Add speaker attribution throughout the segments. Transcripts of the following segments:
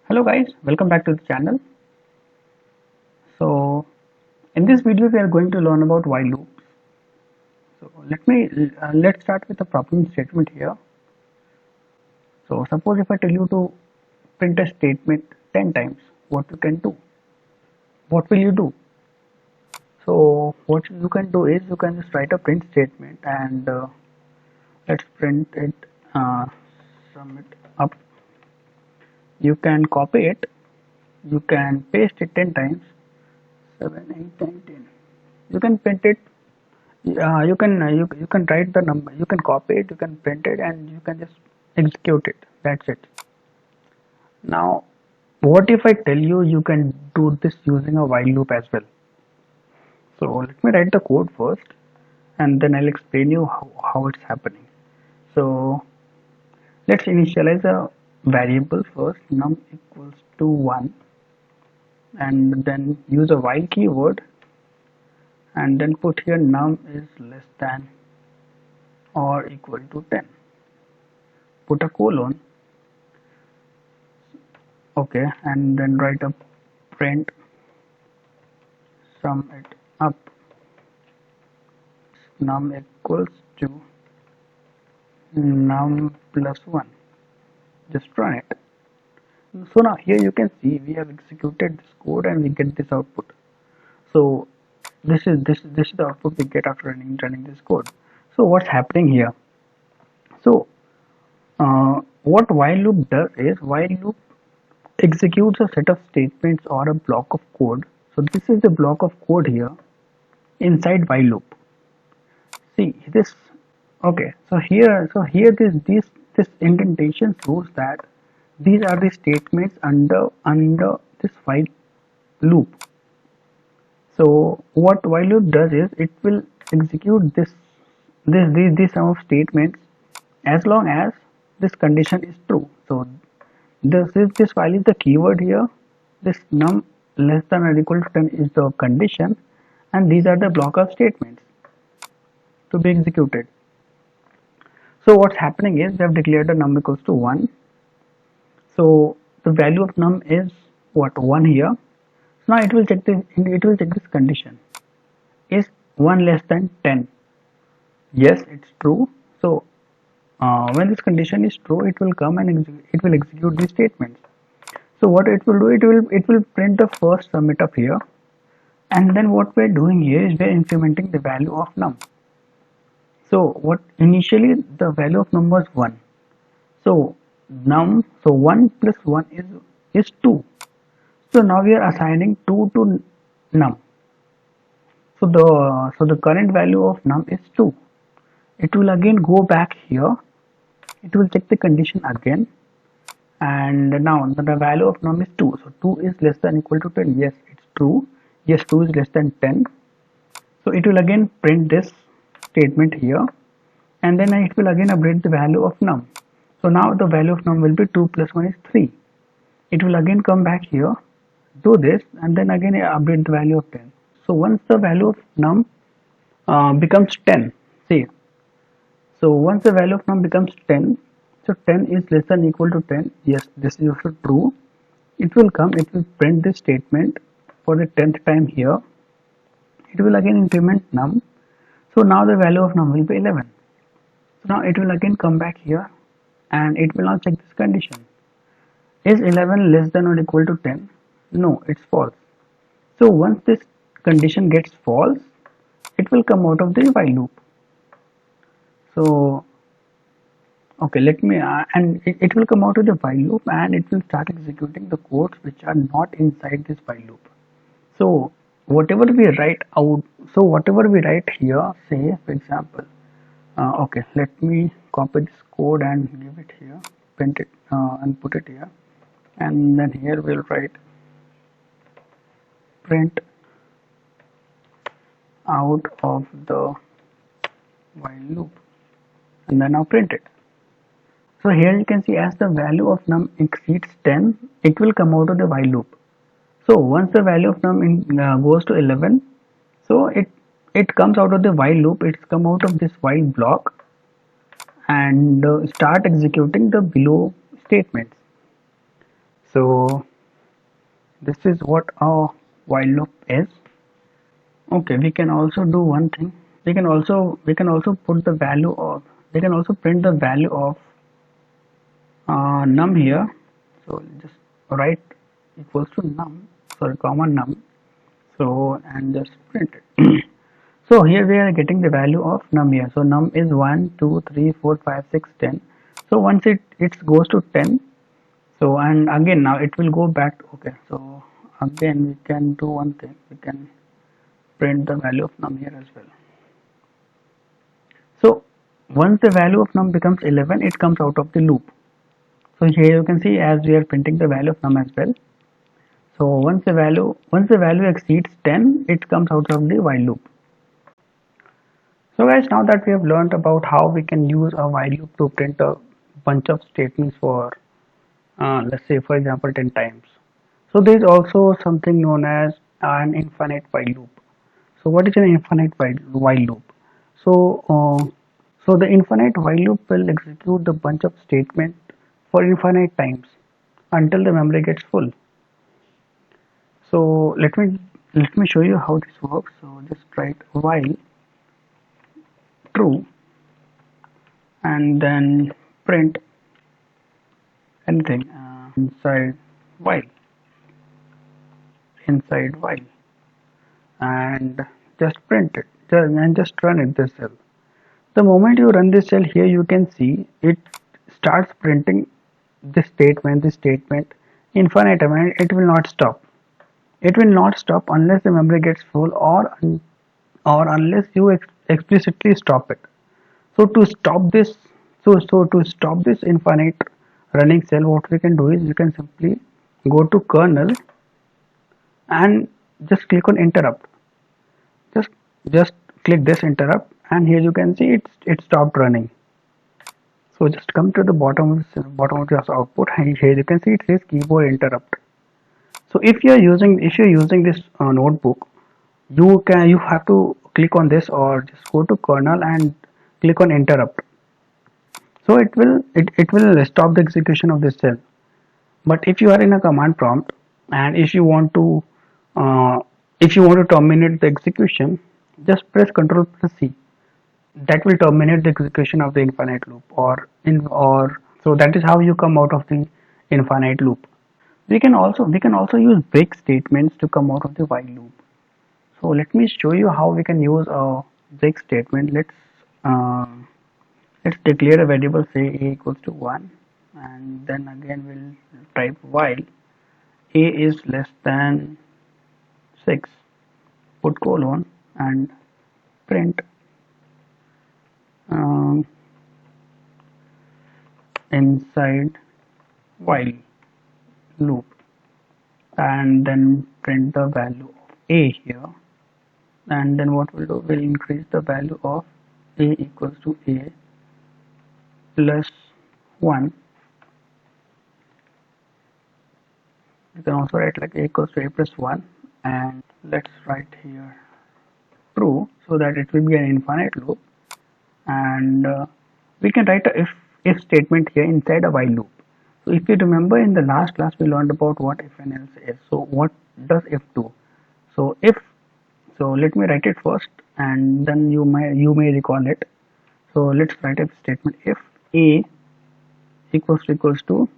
Speaker 1: Hello guys, welcome back to the channel. So in this video we are going to learn about while loops. So let's start with the problem statement here. So suppose if I tell you to print a statement 10 times, what you can do? What will you do? So what you can do is you can just write a print statement and let's print it, sum it up. You can copy it, you can paste it 10 times, 7, 8, 9, 10. You can print it. You can write the number, you can copy it, you can print it, and you can just execute it. That's it. Now, what if I tell you you can do this using a while loop as well? So let me write the code first, and then I'll explain you how it's happening. So let's initialize a variable first, num equals to 1, and then use a while keyword, and then put here num is less than or equal to 10. Put a colon, okay, and then write a print sum it up num equals to num plus 1. Just run it. So now here you can see we have executed this code and we get this output. So this is the output we get after running this code. So what's happening here? So what while loop does is while loop executes a set of statements or a block of code. So this is the block of code here inside while loop. See this, okay, so here this indentation shows that these are the statements under this while loop. So what while loop does is it will execute this sum of statements as long as this condition is true. So this while is the keyword here, this num less than or equal to 10 is the condition, and these are the block of statements to be executed. So what's happening is we have declared a num equals to 1. So the value of num is what, 1 here. So now it will check this condition. Is 1 less than 10? Yes, it's true. So when this condition is true, it will come and it will execute these statements. So what it will do, it will print the first sum it up here, and then what we're doing here is we're incrementing the value of num. So what initially the value of num was 1. So 1 plus 1 is 2. So now we are assigning 2 to num. So the current value of num is 2. It will again go back here. It will check the condition again, and now the value of num is 2. So 2 is less than equal to 10. Yes, it's true. Yes, 2 is less than 10. So it will again print this statement here, and then it will again update the value of num. So now the value of num will be 2 plus 1 is 3. It will again come back here, do this, and then again update the value of 10. So once the value of num becomes 10, see, so once the value of num becomes 10, so 10 is less than equal to 10. Yes, this is also true. It will come, it will print this statement for the 10th time here. It will again increment num. So now the value of num will be 11. So now it will again come back here, and it will now check this condition. Is 11 less than or equal to 10? No, it's false. So once this condition gets false, it will come out of the while loop. So okay, let me and it will come out of the while loop, and it will start executing the codes which are not inside this while loop. So whatever we write here, say for example, okay, let me copy this code and give it here, print it and put it here, and then here we'll write print out of the while loop, and then now print it. So here you can see as the value of num exceeds 10, it will come out of the while loop. So once the value of num goes to 11, so it comes out of the while loop, it's come out of this while block, and start executing the below statements. So this is what our while loop is. Okay, we can also do one thing. We can also put the value of, we can also print the value of num here. So just write equals to num, sorry, comma num. So and just print it. So here we are getting the value of num here. So num is 1, 2, 3, 4, 5, 6, 10. So once it goes to 10, so and again now it will go back. Okay, so again we can do one thing. We can print the value of num here as well. So once the value of num becomes 11, it comes out of the loop. So here you can see as we are printing the value of num as well. So once the value exceeds 10, it comes out of the while loop. So guys, now that we have learned about how we can use a while loop to print a bunch of statements for let's say for example 10 times. So there is also something known as an infinite while loop. So what is an infinite while loop? So so the infinite while loop will execute the bunch of statements for infinite times until the memory gets full. So let me show you how this works. So just write while true and then print anything while inside while and just print it and just run it this cell. The moment you run this cell here, you can see it starts printing this statement infinite time, and it will not stop. It will not stop unless the memory gets full or unless you explicitly stop it. So to stop this, so to stop this infinite running cell, what we can do is we can simply go to kernel and just click on interrupt. Just just click this interrupt, and here you can see it stopped running. So just come to the bottom of this output, and here you can see it says keyboard interrupt. So if you're using this notebook, you have to click on this or just go to kernel and click on interrupt. So it will stop the execution of this cell. But if you are in a command prompt and uh, if you want to terminate the execution, just press Ctrl plus C. That will terminate the execution of the infinite loop, or so that is how you come out of the infinite loop. We can also use break statements to come out of the while loop. So let me show you how we can use a break statement. Let's declare a variable, say a equals to 1, and then again we'll type while a is less than 6, put colon and print um, inside while loop, and then print the value of a here, and then what we'll do, we'll increase the value of a equals to a plus 1. You can also write like a equals to a plus 1, and let's write here true, so that it will be an infinite loop. And we can write a if statement here inside a while loop. So if you remember, in the last class we learned about what if and else is. So what does if do? So let me write it first, and then you may recall it. So let's write a statement if a equals to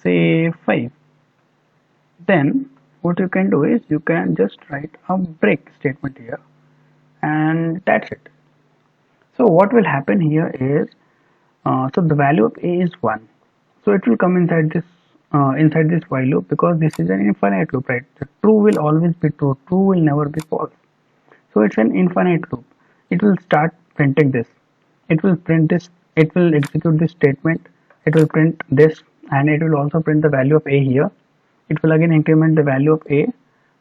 Speaker 1: say 5. Then what you can do is you can just write a break statement here, and that's it. So what will happen here is, so the value of a is 1, so it will come inside this while loop, because this is an infinite loop, right? The true will always be true, true will never be false. So it's an infinite loop. It will start printing this, it will print this, it will execute this statement, it will print this, and it will also print the value of a here. It will again increment the value of a.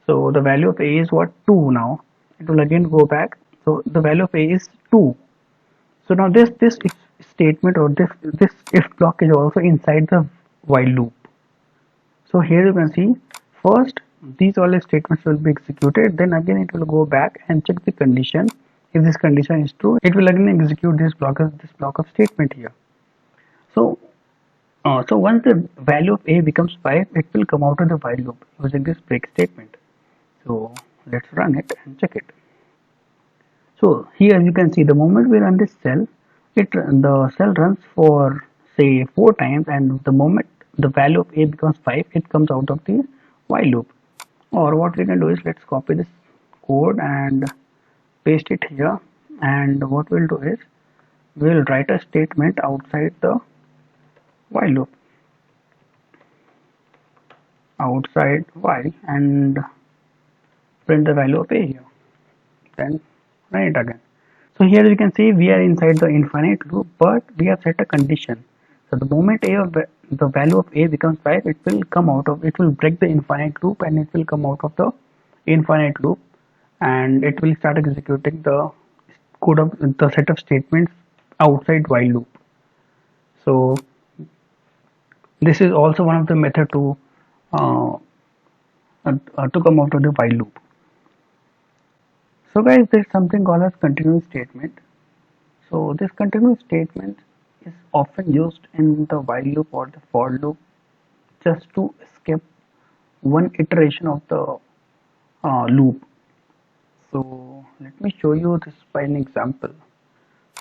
Speaker 1: So the value of a is what, 2 now. It will again go back, so the value of a is 2. So now this if statement, or this if block, is also inside the while loop. So here you can see, first these all the statements will be executed, then again it will go back and check the condition. If this condition is true, it will again execute this block of statement here. So So once the value of a becomes 5, it will come out of the while loop using this break statement. So let's run it and check it. So here you can see the moment we run this cell, the cell runs for say 4 times, and the moment the value of a becomes 5, it comes out of the while loop. Or what we can do is, let's copy this code and paste it here, and what we'll do is we'll write a statement outside the while loop, outside while, and print the value of a here, then run it again. So here you can see we are inside the infinite loop, but we have set a condition. So the moment the value of a becomes 5, it will break the infinite loop and it will come out of the infinite loop, and it will start executing the code of the set of statements outside while loop. So this is also one of the method uh, to come out of the while loop. So guys, there's something called as continuous statement. So this continuous statement is often used in the while loop or the for loop just to escape one iteration of the loop. So let me show you this by an example.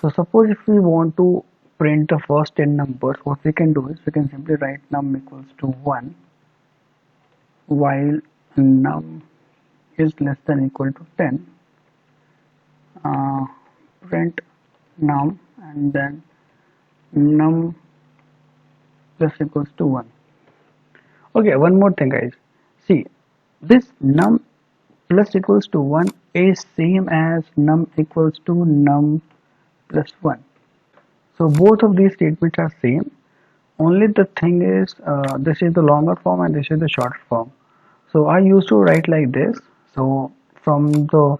Speaker 1: So suppose if we want to print the first 10 numbers, what we can do is we can simply write num equals to 1 while num is less than equal to 10. Print num and then num plus equals to 1. Okay, one more thing guys. See, this num plus equals to 1 is same as num equals to num plus 1. So both of these statements are same. Only the thing is, this is the longer form and this is the shorter form. So I used to write like this. So from the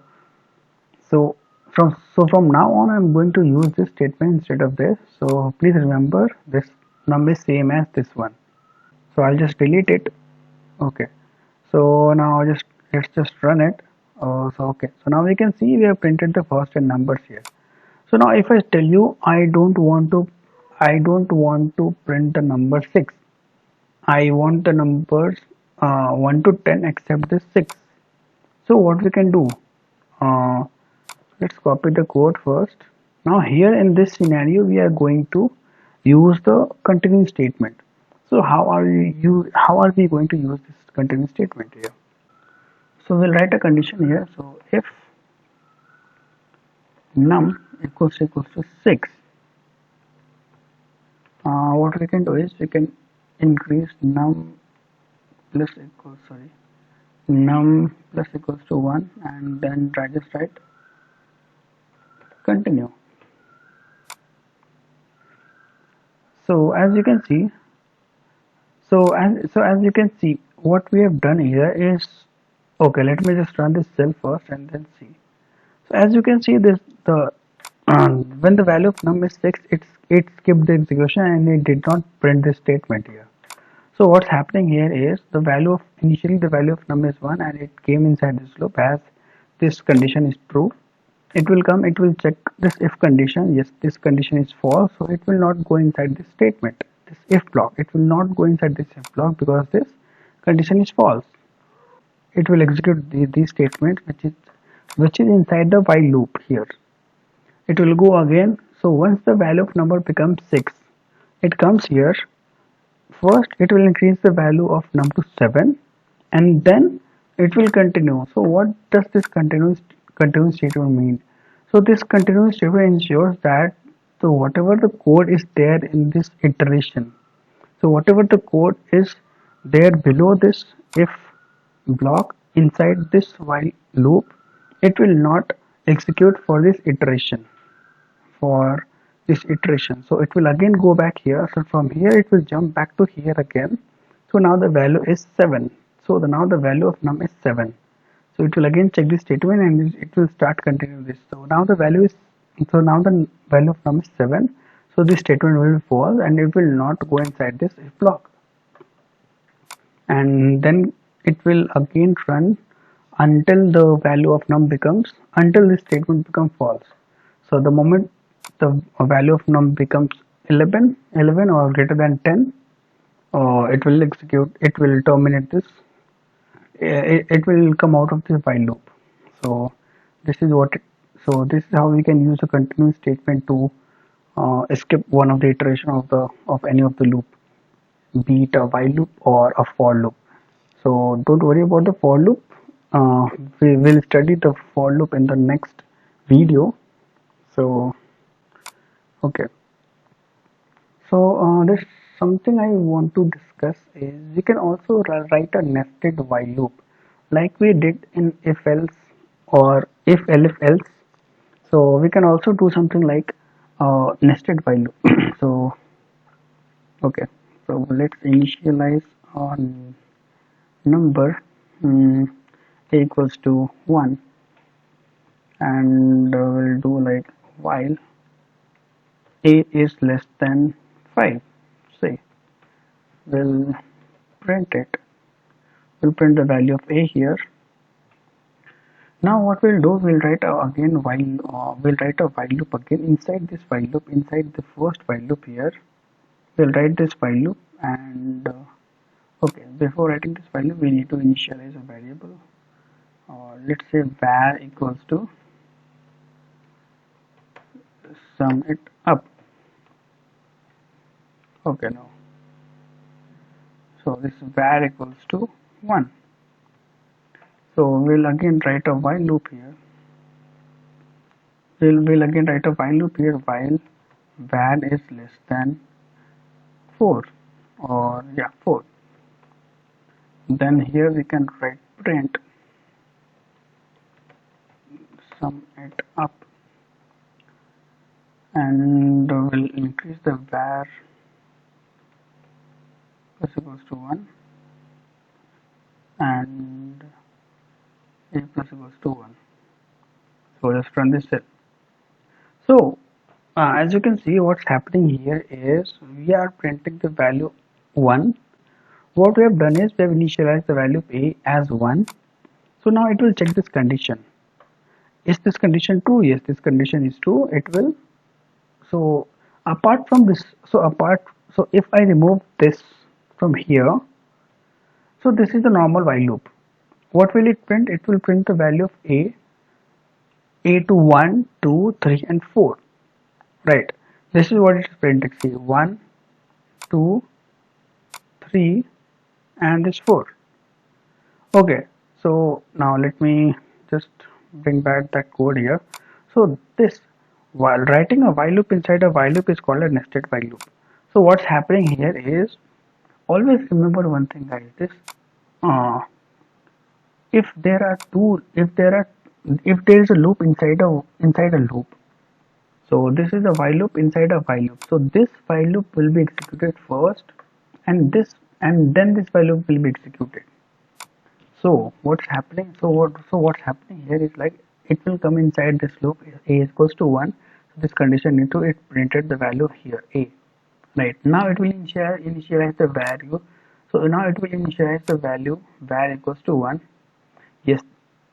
Speaker 1: from now on, I'm going to use this statement instead of this. So please remember, this num is same as this one. So I'll just delete it. Okay. So now let's just run it. So okay. So now we can see we have printed the first 10 numbers here. So now if I tell you I don't want to print the number 6. I want the numbers 1 to 10 except the 6. So what we can do? Uh, let's copy the code first. Now here in this scenario we are going to use the continuing statement. So how are we going to use this continuing statement here? So we'll write a condition here. So if num equals to 6, what we can do is we can increase num plus equals to 1, and then just write continue. So as you can see, as you can see, what we have done here is, okay, let me just run this cell first and then see. So as you can see, this the when the value of num is 6, it skipped the execution and it did not print this statement here. So what's happening here is initially the value of num is 1 and it came inside this loop. As this condition is true, it will check this if condition. Yes, this condition is false, so it will not go inside this statement, this if block. It will not go inside this if block because this condition is false. It will execute these statements which is inside the while loop here. It will go again. So once the value of number becomes 6, it comes here. First it will increase the value of num to 7, and then it will continue. So what does this continuous statement mean? So this continuous statement ensures that whatever the code is there in this iteration, so whatever the code is there below this if block inside this while loop, it will not execute for this iteration. So it will again go back here. So from here it will jump back to here again. So now the value is 7. So now the value of num is 7. So it will again check this statement and it will start continuing this. So now the value of num is 7. So this statement will fall and it will not go inside this if block. And then it will again run until this statement becomes false. So the moment the value of num becomes 11 or greater than 10, it will execute, it will terminate this, it will come out of this while loop. So this is what it, so this is how we can use a continuous statement to skip one of the iteration of the of any of the loop, be it a while loop or a for loop. So don't worry about the for loop. We will study the for loop in the next video. So okay, so there's something I want to discuss is we can also write a nested while loop like we did in if else or if elif else. So we can also do something like nested while loop. So okay, so let's initialize on number a equals to 1, and we'll do like while a is less than 5, say we'll print it, we'll print the value of a here. Now what we'll do, we'll write again while we'll write a while loop again inside this while loop, inside the first while loop here we'll write this while loop, and okay, before writing this while loop we need to initialize a variable. Let's say var equals to sum it up. Okay, now so this var equals to 1. So we'll again write a while loop here. We'll again write a while loop here while var is less than 4, or yeah, 4. Then here we can write print sum it up, and we'll increase the var plus equals to 1 and a plus equals to 1. So just run this cell. So as you can see, what's happening here is we are printing the value 1. What we have done is we have initialized the value of a as 1. So now it will check this condition. Is this condition true? Yes, this condition is true. It will. So apart from this, so if I remove this from here, so this is the normal while loop. What will it print? It will print the value of a to 1, 2, 3 and 4. Right. This is what it is printing. See, 1, 2, 3 and this 4. Okay, so now let me just bring back that code here. So this, while writing a while loop inside a while loop, is called a nested while loop. So what's happening here is, always remember one thing, guys, this if there is a loop inside a loop, so this is a while loop inside a while loop, so this while loop will be executed first, and then this while loop will be executed. So what's happening, what's happening here is, like, it will come inside this loop, a is equals to 1, so this condition into it printed the value here a. Right, now it will initialize the value. So now it will initialize the value var equals to 1. Yes,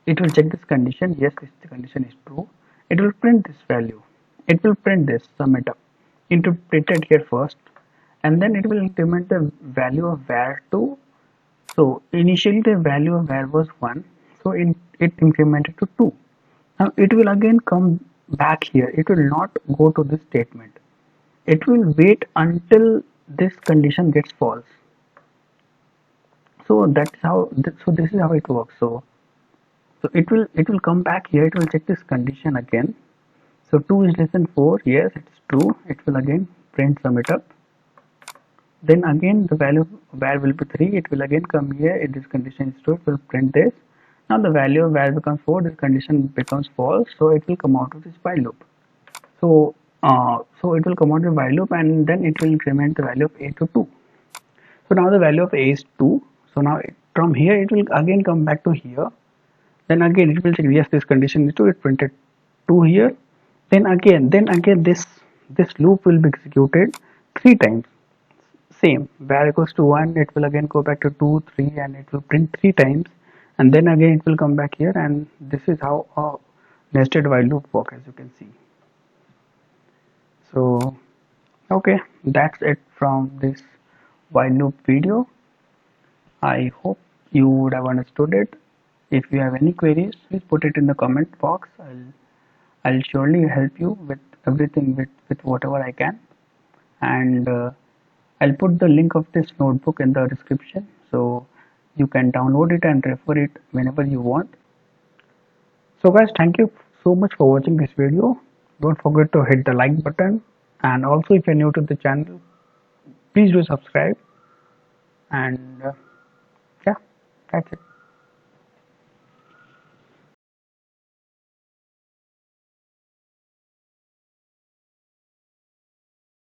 Speaker 1: it will check this condition. Yes, this condition is true. It will print this value. It will print this, sum it up, into printed here first, and then it will increment the value of var to. So initially the value of var was 1, so it incremented to 2. Now it will again come back here. It will not go to this statement. It will wait until this condition gets false. So that's how. So this is how it works. So it will come back here. It will check this condition again. So 2 is less than 4. Yes, it's true. It will again print sum it up. Then again the value of var will be 3. It will again come here. If this condition is true, it will print this. Now the value of var becomes 4. This condition becomes false. So it will come out of this while loop. So it will come out of the while loop, and then it will increment the value of a to 2. So now the value of a is 2. So now from here it will again come back to here. Then again it will check, yes, this condition is true. It printed 2 here. Then again this loop will be executed 3 times. Same, var equals to 1. It will again go back to 2, 3, and it will print 3 times. And then again it will come back here, and this is how a nested while loop works, as you can see. So okay, that's it from this while loop video. I hope you would have understood it. If you have any queries, please put it in the comment box. I'll surely help you with everything with whatever I can. And I'll put the link of this notebook in the description so you can download it and refer it whenever you want. So guys, thank you so much for watching this video. Don't forget to hit the like button, and also if you're new to the channel, please do subscribe. And yeah, that's it.